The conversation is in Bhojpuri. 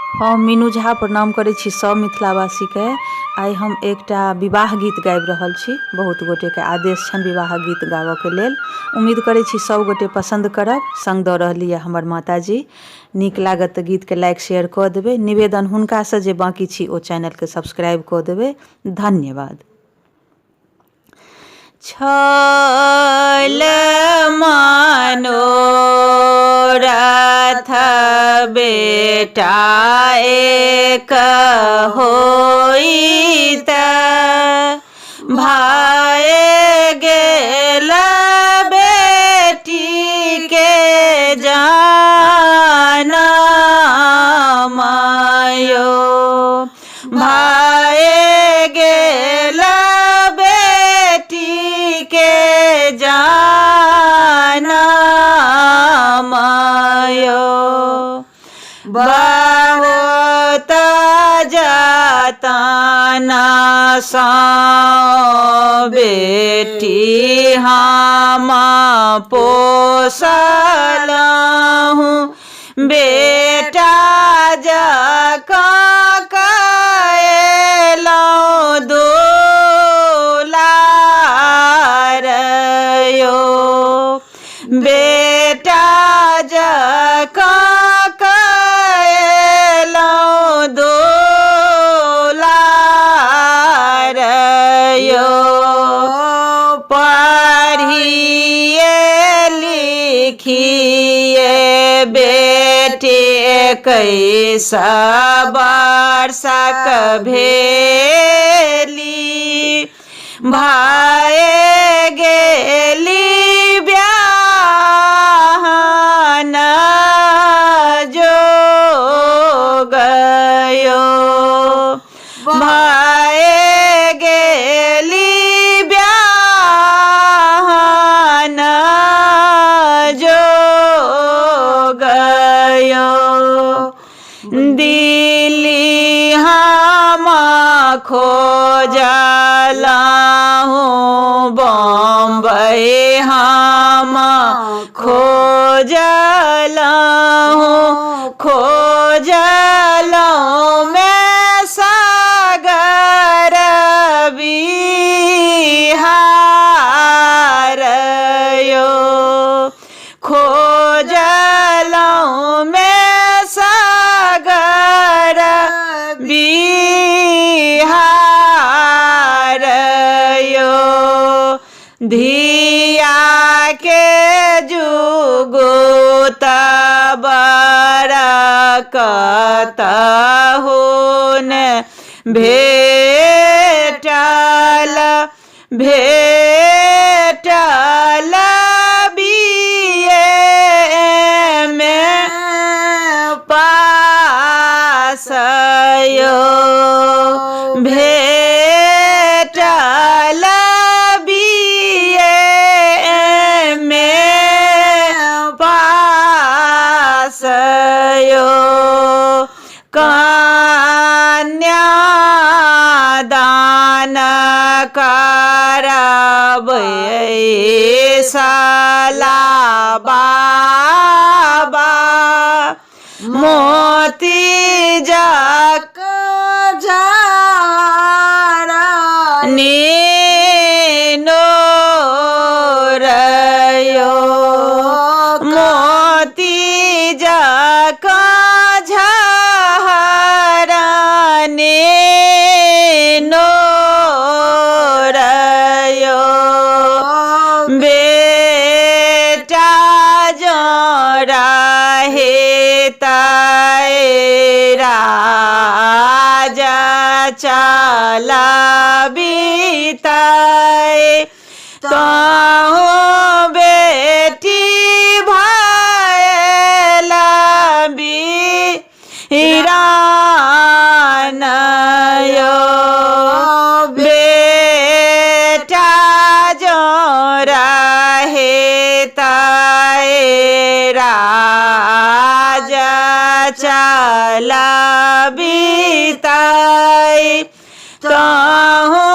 हम मीनू झा प्रणाम करै छी सब मिथिलावासी के। आइ हम एकटा विवाह गीत गाबि रहल छी। बहुत गोटे के आदेश छनि विवाह गीत गाबऽ के लेल। उम्मीद करै छी सब गोटे पसंद करब। संग दऽ रहली है हमर माताजी। नीक लागत तऽ गीत के लाइक शेयर कऽ देबै। निवेदन हुनका से जे बाकी छी ओ चैनल के सब्सक्राइब कऽ देबै। धन्यवाद। छल मनोरथ बेटा एक होइत, भाए गेल बेटी के जनमयो, भाए गेल बेटी के जनमयो। बहुत जतन सँ बेटी हम पोसलहुँ, बेटा जकाँ कएलहुँ दुलार यो, बेटा जकाँ कएलहुँ दुलार यो। पढ़िए लिखिए बेटी 21 वर्षक भेली, भाए गेली ब्याहन जोगयो, भाए गेली ब्याहन जोगयो। दिल्ली हम खोजलहुँ, बम्बई हम खोजलहुँ, खोजलहुँ में सागर बिहार यो, खोजलहुँ में सागर बिहार यो। धिया के जुगुत बरकत हुन भेटल, भेटल बीए में पास यो, भेटल बीए में पास यो। कन्यादान करबै साला बाबा, मोती जक नीनोरयो, मोती जकाँ झरने नोरयो। बेटा जो रहे राजा चला बीताए, तहु बेटी भयल बीरान यो। बेटा जो रहे राजा चला बीताए, तहु